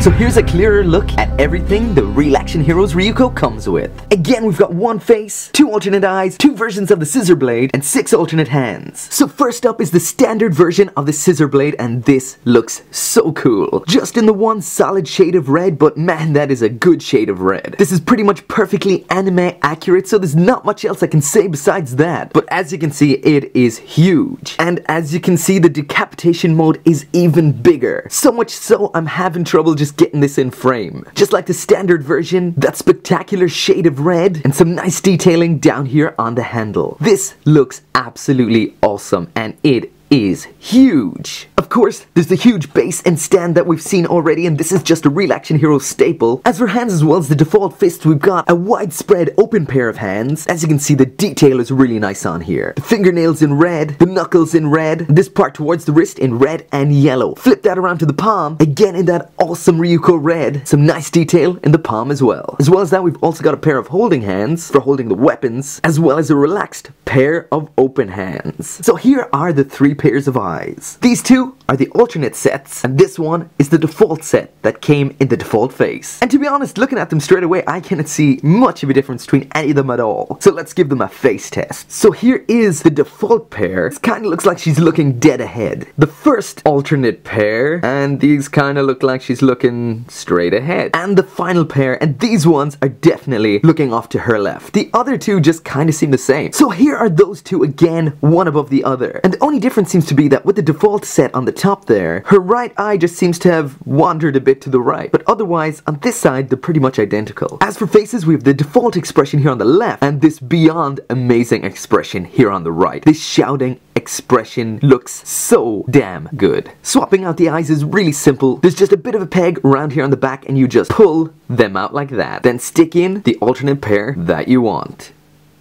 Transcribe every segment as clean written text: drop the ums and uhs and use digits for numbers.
So here's a clearer look at everything the Real Action Heroes Ryuko comes with. Again, we've got one face, 2 alternate eyes, 2 versions of the Scissor Blade, and 6 alternate hands. So first up is the standard version of the Scissor Blade, and this looks so cool. Just in the one solid shade of red, but man, that is a good shade of red. This is pretty much perfectly anime accurate, so there's not much else I can say besides that. But as you can see, it is huge. And as you can see, the decapitation mode is even bigger. So much so, I'm having trouble just getting this in frame. Just like the standard version, that spectacular shade of red, and some nice detailing down here on the handle. This looks absolutely awesome, and it is huge. Of course, there's the huge base and stand that we've seen already, and this is just a Real Action Hero staple. As for hands as well as the default fist, we've got a widespread open pair of hands. As you can see, the detail is really nice on here. The fingernails in red, the knuckles in red, this part towards the wrist in red and yellow. Flip that around to the palm, again in that awesome Ryuko red. Some nice detail in the palm as well. As well as that, we've also got a pair of holding hands for holding the weapons, as well as a relaxed pair of open hands. So here are the 3 pairs of eyes. These 2 are the alternate sets, and this one is the default set that came in the default face. And to be honest, looking at them straight away, I cannot see much of a difference between any of them at all. So let's give them a face test. So here is the default pair. This kind of looks like she's looking dead ahead. The first alternate pair, and these kind of look like she's looking straight ahead. And the final pair, and these ones are definitely looking off to her left. The other 2 just kind of seem the same. So here are those 2 again, one above the other. And the only difference seems to be that with the default set on the top there, her right eye just seems to have wandered a bit to the right, but otherwise on this side they're pretty much identical. As for faces, we have the default expression here on the left and this beyond amazing expression here on the right. This shouting expression looks so damn good. Swapping out the eyes is really simple. There's just a bit of a peg around here on the back and you just pull them out like that. Then stick in the alternate pair that you want.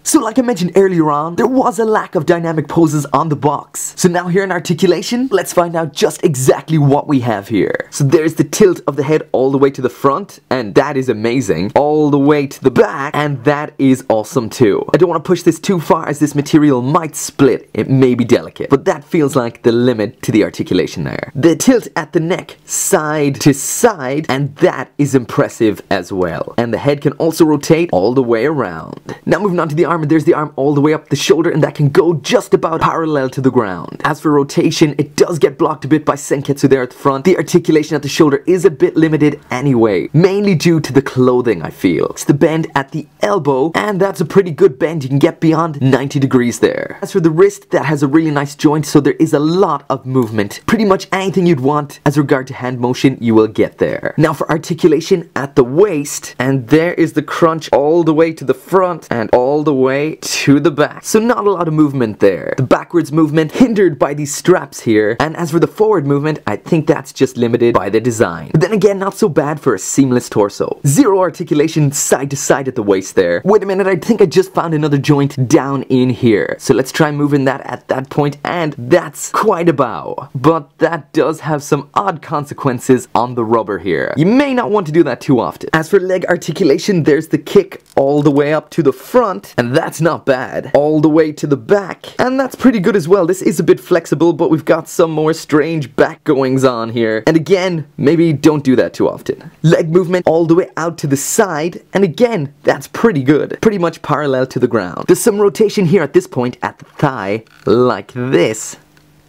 So like I mentioned earlier on, there was a lack of dynamic poses on the box. So now here in Articulation, let's find out just exactly what we have here. So there's the tilt of the head all the way to the front, and that is amazing. All the way to the back, and that is awesome too. I don't want to push this too far as this material might split. It may be delicate, but that feels like the limit to the articulation there. The tilt at the neck, side to side, and that is impressive as well. And the head can also rotate all the way around. Now moving on to the arm, and there's the arm all the way up the shoulder, and that can go just about parallel to the ground. As for rotation, it does get blocked a bit by Senketsu there at the front. The articulation at the shoulder is a bit limited anyway, mainly due to the clothing, I feel. It's the bend at the elbow, and that's a pretty good bend. You can get beyond 90 degrees there. As for the wrist, that has a really nice joint, so there is a lot of movement. Pretty much anything you'd want as regard to hand motion, you will get there. Now for articulation at the waist, and there is the crunch all the way to the front and all the way to the back. So not a lot of movement there. The backwards movement hindered by these straps here, and as for the forward movement, I think that's just limited by the design. But then again, not so bad for a seamless torso. Zero articulation side to side at the waist there. Wait a minute, I think I just found another joint down in here. So let's try moving that at that point, and that's quite a bow. But that does have some odd consequences on the rubber here. You may not want to do that too often. As for leg articulation, there's the kick all the way up to the front, and that's not bad. All the way to the back, and that's pretty good as well. This is a bit flexible, but we've got some more strange back goings on here. And again, maybe don't do that too often. Leg movement all the way out to the side, and again, that's pretty good. Pretty much parallel to the ground. There's some rotation here at this point at the thigh, like this.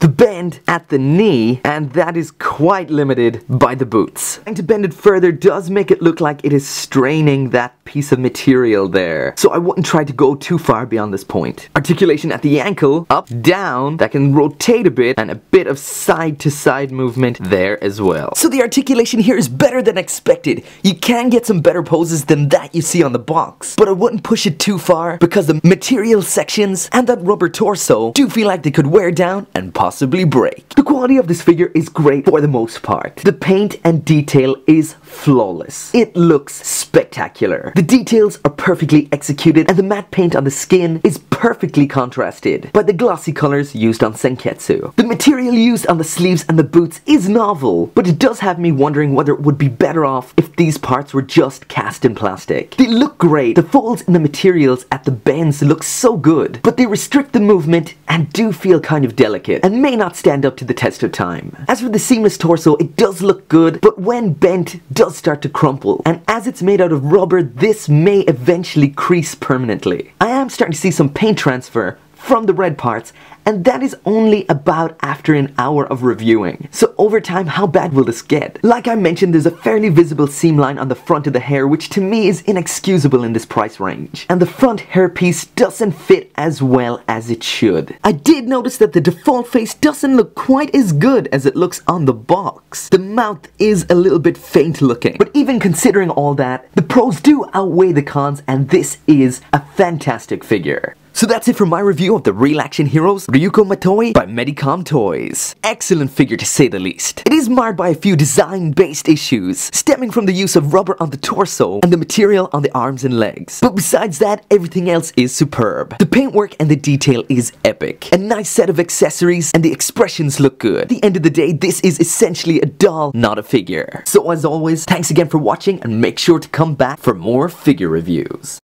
The bend at the knee, and that is quite limited by the boots. Trying to bend it further does make it look like it is straining that piece of material there. So I wouldn't try to go too far beyond this point. Articulation at the ankle, up, down, that can rotate a bit, and a bit of side to side movement there as well. So the articulation here is better than expected. You can get some better poses than that you see on the box, but I wouldn't push it too far because the material sections and that rubber torso do feel like they could wear down and possibly break. The quality of this figure is great for the most part. The paint and detail is flawless. It looks spectacular. figure. The details are perfectly executed and the matte paint on the skin is perfectly contrasted by the glossy colors used on Senketsu. The material used on the sleeves and the boots is novel, but it does have me wondering whether it would be better off if these parts were just cast in plastic. They look great, the folds in the materials at the bends look so good, but they restrict the movement and do feel kind of delicate and may not stand up to the test of time. As for the seamless torso, it does look good, but when bent, does start to crumple, and as it's made out of rubber, this may eventually crease permanently. I am starting to see some paint transfer from the red parts, and that is only about after an hour of reviewing. So over time, how bad will this get? Like I mentioned, there's a fairly visible seam line on the front of the hair, which to me is inexcusable in this price range. And the front hairpiece doesn't fit as well as it should. I did notice that the default face doesn't look quite as good as it looks on the box. The mouth is a little bit faint looking. But even considering all that, the pros do outweigh the cons, and this is a fantastic figure. So that's it for my review of the Real Action Heroes Ryuko Matoi by Medicom Toys. Excellent figure to say the least. It is marred by a few design-based issues, stemming from the use of rubber on the torso and the material on the arms and legs. But besides that, everything else is superb. The paintwork and the detail is epic. A nice set of accessories and the expressions look good. At the end of the day, this is essentially a doll, not a figure. So as always, thanks again for watching and make sure to come back for more figure reviews.